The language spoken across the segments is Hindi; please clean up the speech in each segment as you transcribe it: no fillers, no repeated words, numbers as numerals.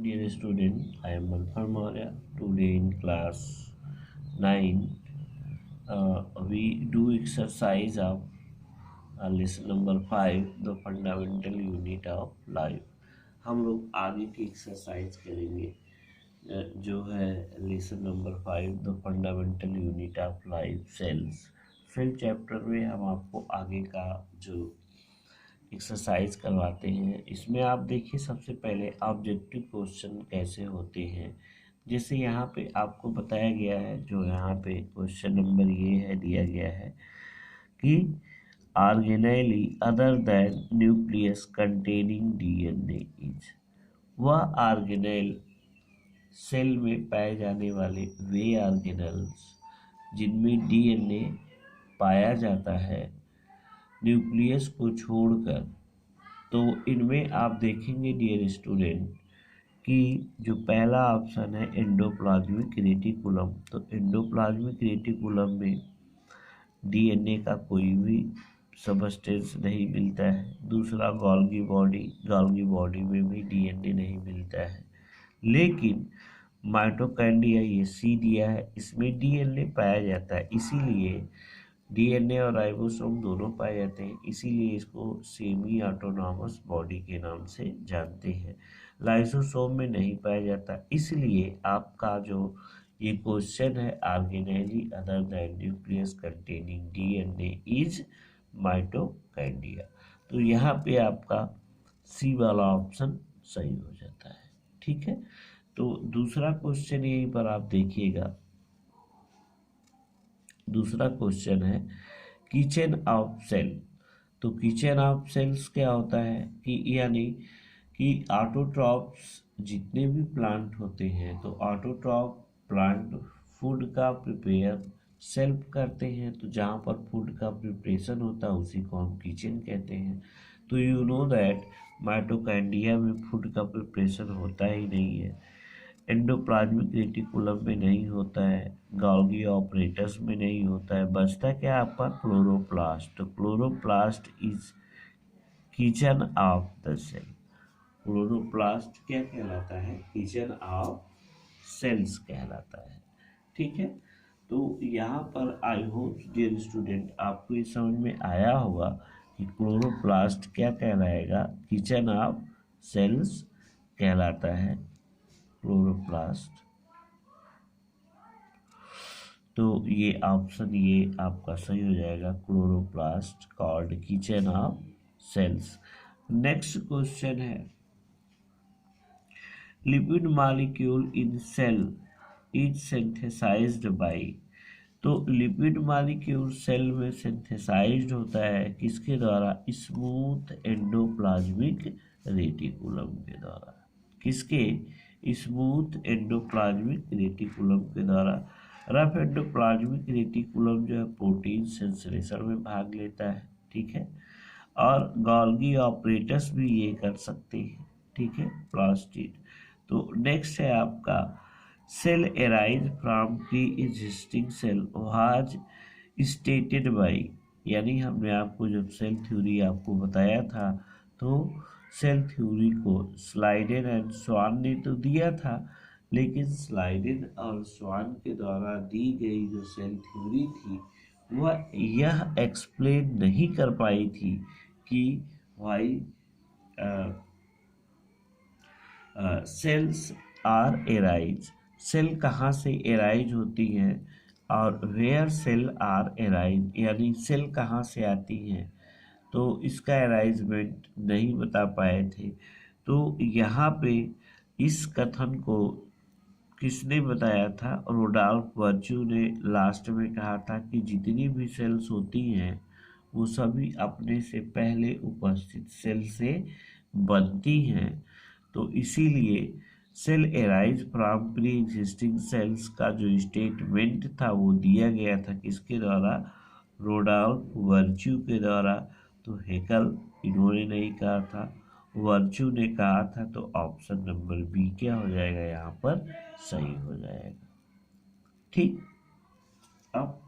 Dear student, I am Manfar Maurya. Today in class 9, we do exercise of lesson number 5, the fundamental unit of life. हम लोग आगे की एक्सरसाइज करेंगे जो है lesson number 5, the fundamental unit of life, cells. Cell chapter में हम आपको आगे का जो एक्सरसाइज करवाते हैं। इसमें आप देखिए सबसे पहले ऑब्जेक्टिव क्वेश्चन कैसे होते हैं। जैसे यहाँ पे आपको बताया गया है, जो यहाँ पे क्वेश्चन नंबर ये है दिया गया है कि organelle other than nucleus containing DNA is. वह ऑर्गेनेल सेल में पाए जाने वाले वे ऑर्गेनल्स जिनमें डीएनए पाया जाता है न्यूक्लियस को छोड़कर। तो इनमें आप देखेंगे डियर स्टूडेंट कि जो पहला ऑप्शन है एंडोप्लाज्मिक रेटिकुलम, तो एंडोप्लाज्मिक रेटिकुलम में डीएनए का कोई भी सबस्टेंस नहीं मिलता है। दूसरा गोल्गी बॉडी में भी डीएनए नहीं मिलता है। लेकिन माइटोकॉन्ड्रिया, ये सी दिया है, इसमें डीएनए पाया जाता है। इसीलिए डीएनए और राइबोसोम दोनों पाए जाते हैं, इसीलिए इसको सेमी ऑटोनॉमस बॉडी के नाम से जानते हैं। लाइसोसोम में नहीं पाया जाता, इसलिए आपका जो ये क्वेश्चन है organelle other than nucleus containing DNA is mitochondria. तो यहाँ पे आपका सी वाला ऑप्शन सही हो जाता है। ठीक है, तो दूसरा क्वेश्चन यहीं पर आप देखिएगा। दूसरा क्वेश्चन है किचन ऑफ सेल। तो किचन ऑफ सेल्स क्या होता है कि यानी कि ऑटोट्रॉफ्स जितने भी प्लांट होते हैं, तो ऑटोट्रॉफ प्लांट फूड का प्रिपेयर सेल्फ करते हैं। तो जहाँ पर फूड का प्रिपरेशन होता है उसी को हम किचन कहते हैं। तो यू नो दैट माइटोकॉन्ड्रिया में फूड का प्रिपरेशन होता ही नहीं है, एंडोप्लाज्मिक रेटिकुलम में नहीं होता है, गोल्गी ऑपरेटस में नहीं होता है। बचता क्या आपका क्लोरोप्लास्ट। तो chloroplast is kitchen of the cell. Chloroplast क्या कहलाता है? किचन ऑफ सेल्स कहलाता है। ठीक है, तो यहाँ पर आई होप डियर स्टूडेंट आपको ये समझ में आया होगा कि क्लोरोप्लास्ट क्या कहलाएगा, किचन ऑफ सेल्स कहलाता है क्लोरोप्लास्ट। तो ये ऑप्शन ये आपका सही हो जाएगा, chloroplast called kitchen of cells. Next question है lipid molecule in cell is synthesized by. तो लिपिड मॉलिक्यूल सेल में सिंथेसाइज्ड होता है किसके द्वारा? स्मूथ एंडोप्लाज्मिक रेटिकुलम के द्वारा। किसके? स्मूथ एंडोप्लाज्मिक रेटिकुलम के द्वारा। रफ एंडोप्लाज्मिक रेटिकुलम जो है प्रोटीन सेंसरेशन में भाग लेता है। ठीक है, और गोल्गी ऑपरेटस भी ये कर सकते हैं। ठीक है, प्लास्टिड। तो नेक्स्ट है आपका cell arise from pre existing cell was stated by. यानी हमने आपको जब सेल थ्योरी आपको बताया था, तो सेल थ्योरी को स्लाइडेन एंड स्वान ने तो दिया था, लेकिन स्लाइडेन और स्वान के द्वारा दी गई जो सेल थ्योरी थी वह यह एक्सप्लेन नहीं कर पाई थी कि why cells are arise, cell कहाँ से एराइज होती हैं, और वेयर सेल आर एराइज यानी सेल कहाँ से आती हैं, तो इसका एराइजमेंट नहीं बता पाए थे। तो यहाँ पे इस कथन को किसने बताया था? रोडॉल्फ वर्च्यू ने लास्ट में कहा था कि जितनी भी सेल्स होती हैं वो सभी अपने से पहले उपस्थित सेल से बनती हैं। तो इसीलिए cell arise from pre existing cells का जो स्टेटमेंट था वो दिया गया था किसके द्वारा? रोडॉल्फ वर्च्यू के द्वारा। तो हेकल इन्होंने नहीं कहा था, वर्च्यू ने कहा था। तो ऑप्शन नंबर बी क्या हो जाएगा? यहाँ पर सही हो जाएगा। ठीक, अब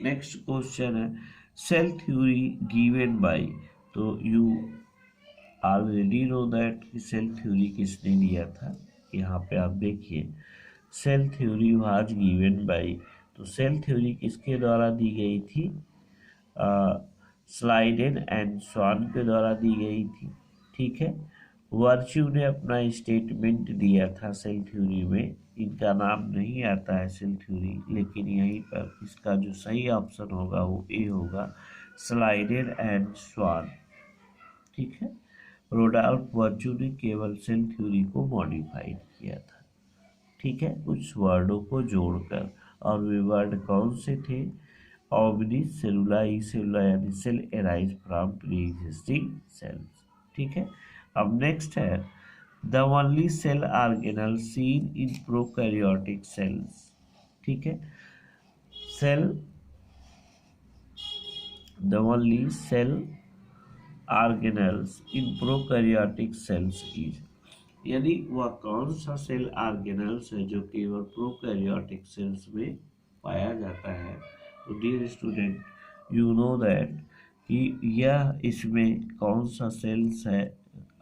नेक्स्ट क्वेश्चन है सेल थ्योरी गिवन बाय। तो यू ऑलरेडी नो दैट कि सेल थ्योरी किसने दिया था। यहाँ पे आप देखिए cell theory was given by, तो सेल थ्योरी किसके द्वारा दी गई थी? स्लाइडेन एंड स्वान के द्वारा दी गई थी। ठीक है, वर्च्यू ने अपना स्टेटमेंट दिया था सेल थ्योरी में। इनका नाम नहीं आता है सेल थ्योरी, लेकिन यहीं पर इसका जो सही ऑप्शन होगा वो ए होगा, स्लाइडेन एंड स्वान। ठीक है, रोडॉल्फ वर्च्यू ने केवल सेल थ्योरी को मॉडिफाइड किया था। ठीक है, कुछ वर्डों को जोड़कर, और वे वर्ड कौन से थे? ऑर्गेनिक, सेलुला, ई सेलुला, यानी cell arise from pre existing cells. ठीक है, अब नेक्स्ट है the only cell organelle seen in prokaryotic cells. ठीक है, cell the only cell organelles in prokaryotic cells is, यानी वह कौन सा सेल ऑर्गेनल्स है जो केवल प्रोकैरियोटिक सेल्स में पाया जाता है। तो dear student, you know that कि यह इसमें कौन सा सेल्स है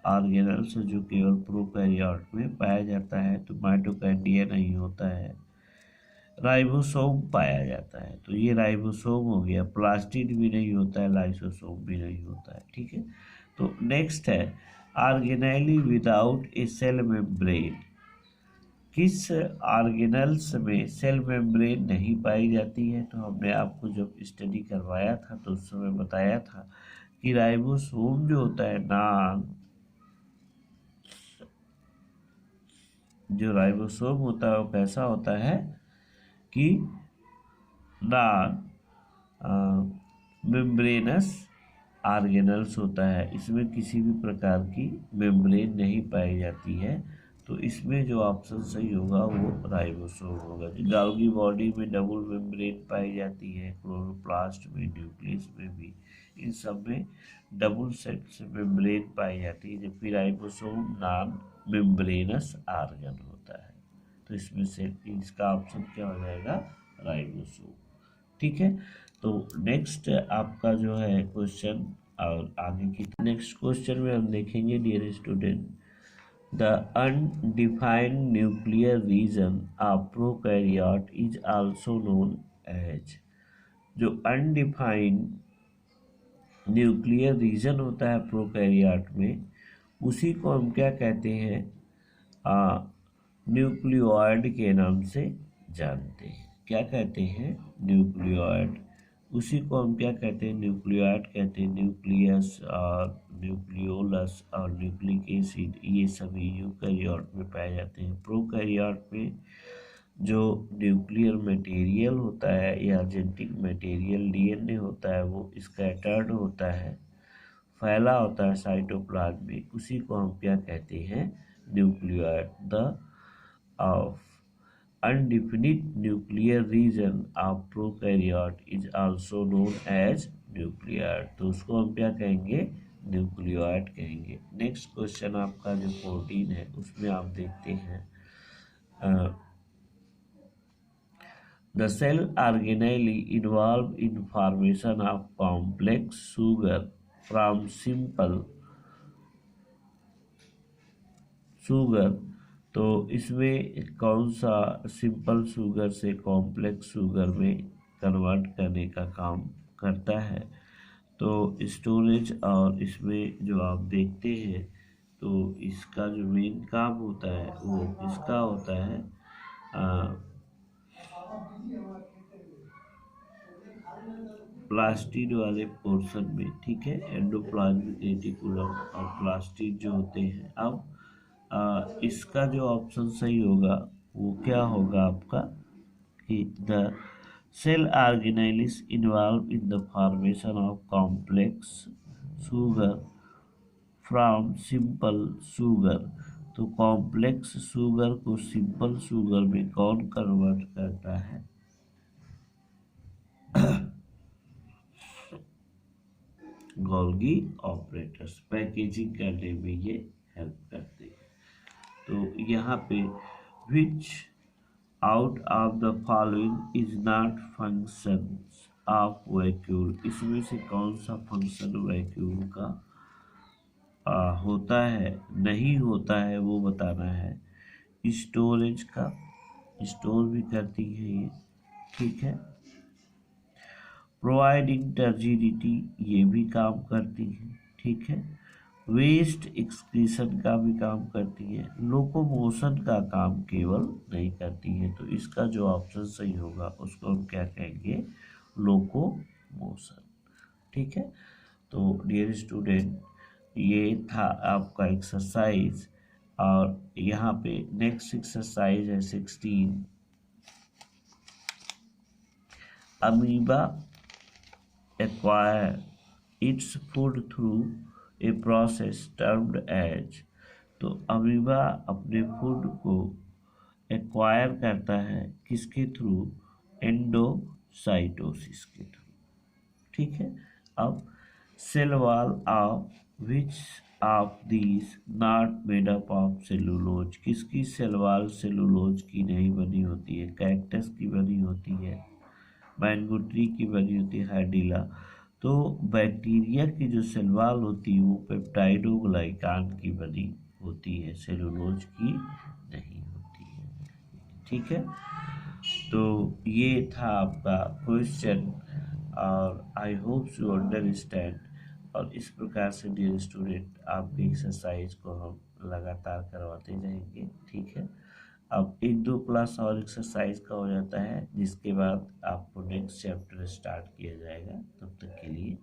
ऑर्गेनल्स जो केवल प्रोकैरियोट में पाया जाता है। तो माइटोकॉन्ड्रिया नहीं होता है, राइबोसोम पाया जाता है। तो ये राइबोसोम हो गया। प्लास्टिड भी नहीं होता है, लाइसोसोम भी नहीं होता है। ठीक है, तो नेक्स्ट है organelle without a cell membrane. किस ऑर्गेनल्स में सेल मेम्ब्रेन नहीं पाई जाती है? तो हमने आपको जब स्टडी करवाया था तो उस समय बताया था कि राइबोसोम जो होता है जो राइबोसोम होता है वो कैसा होता है कि नॉन मेम्ब्रेनस ऑर्गेनल्स होता है। इसमें किसी भी प्रकार की मेम्ब्रेन नहीं पाई जाती है। तो इसमें जो ऑप्शन सही होगा वो राइबोसोम होगा। गाल्गी बॉडी में डबल मेम्ब्रेन पाई जाती है, क्लोरोप्लास्ट में, न्यूक्लियस में भी, इन सब में डबल सेट से मेम्ब्रेन पाई जाती है, जबकि राइबोसोम नॉन मेम्ब्रेनस ऑर्गन होता है। तो इसमें से इसका ऑप्शन क्या हो जाएगा? राइबोसोम। ठीक है, तो नेक्स्ट आपका जो है क्वेश्चन, और आगे की नेक्स्ट क्वेश्चन में हम देखेंगे dear student, the undefined nuclear region of prokaryote is also known as. जो अनडिफाइंड न्यूक्लियर रीजन होता है प्रोकैरियोट में, उसी को हम क्या कहते हैं? न्यूक्लियोइड के नाम से जानते हैं। क्या कहते हैं? न्यूक्लियोइड। उसी को हम क्या कहते हैं? न्यूक्लियोइड कहते हैं। न्यूक्लियस और न्यूक्लियोलस और न्यूक्लिक एसिड, ये सभी यूकैरियोट में पाए जाते हैं। प्रोकैरियोट में जो न्यूक्लियर मटेरियल होता है या जेनेटिक मटेरियल डीएनए होता है वो स्कैटर्ड होता है, फैला होता है साइटोप्लाज्म में, उसी को हम क्या कहते हैं? Nucleoid. The of undefinite nuclear region of prokaryote is also known as nucleoid। तो उसको हम क्या कहेंगे? न्यूक्लियोइड कहेंगे। नेक्स्ट क्वेश्चन आपका जो 14 है उसमें आप देखते हैं the cell organelle involved in formation of complex sugar from simple sugar. तो इसमें कौन सा सिंपल शुगर से कॉम्प्लेक्स शुगर में कन्वर्ट करने का काम करता है? तो स्टोरेज, और इसमें जो आप देखते हैं तो इसका जो मेन काम होता है वो किसका होता है? प्लास्टिड वाले पोर्शन में। ठीक है, एंडोप्लाज्मिक रेटिकुलम और प्लास्टिड जो होते हैं। अब इसका जो ऑप्शन सही होगा वो क्या होगा आपका कि the cell organelles involved in the formation of complex sugar from simple sugar. तो कॉम्प्लेक्स शुगर को सिंपल शुगर में कौन कन्वर्ट करता है? गोल्गी ऑपरेटर्स पैकेजिंग करने में ये हेल्प करते हैं। तो यहाँ पे विच out of the following is not function of vacuole, इसमें से कौन सा फंक्शन वैक्यूल का होता है नहीं होता है वो बताना है। स्टोरेज का स्टोर भी करती है ये, ठीक है। प्रोवाइडिंग टर्जिडिटी ये भी काम करती है, ठीक है। वेस्ट एक्सक्रीशन का भी काम करती है। लोकोमोशन का काम केवल नहीं करती है, तो इसका जो ऑप्शन सही होगा उसको हम क्या कहेंगे, लोकोमोशन, ठीक है। तो डियर स्टूडेंट, ये था आपका एक्सरसाइज, और यहाँ पे नेक्स्ट एक्सरसाइज है 16। Amoeba acquire its food through a process termed as। तो अमीबा अपने फूड को एक्वायर करता है किसके थ्रू, एंडोसाइटोसिस के थ्रू, ठीक है। अब cell wall of which of these not made up of cellulose, किसकी सेल वॉल सेलुलोज की नहीं बनी होती है, कैक्टस की बनी होती है, मैंगो ट्री की बनी होती है, हाइड्रिला। तो बैक्टीरिया की जो सेल वॉल होती है वो पेप्टाइडोग्लाइकान की बनी होती है, सेलुलोज की नहीं होती है, ठीक है। तो ये था आपका क्वेश्चन, और आई होप यू अंडरस्टैंड। और इस प्रकार से डियर स्टूडेंट आपके एक्सरसाइज को हम लगातार करवाते रहेंगे, ठीक है। अब एक दो क्लास और एक्सरसाइज का हो जाता है, जिसके बाद आपको नेक्स्ट चैप्टर स्टार्ट किया जाएगा। तब तक के लिए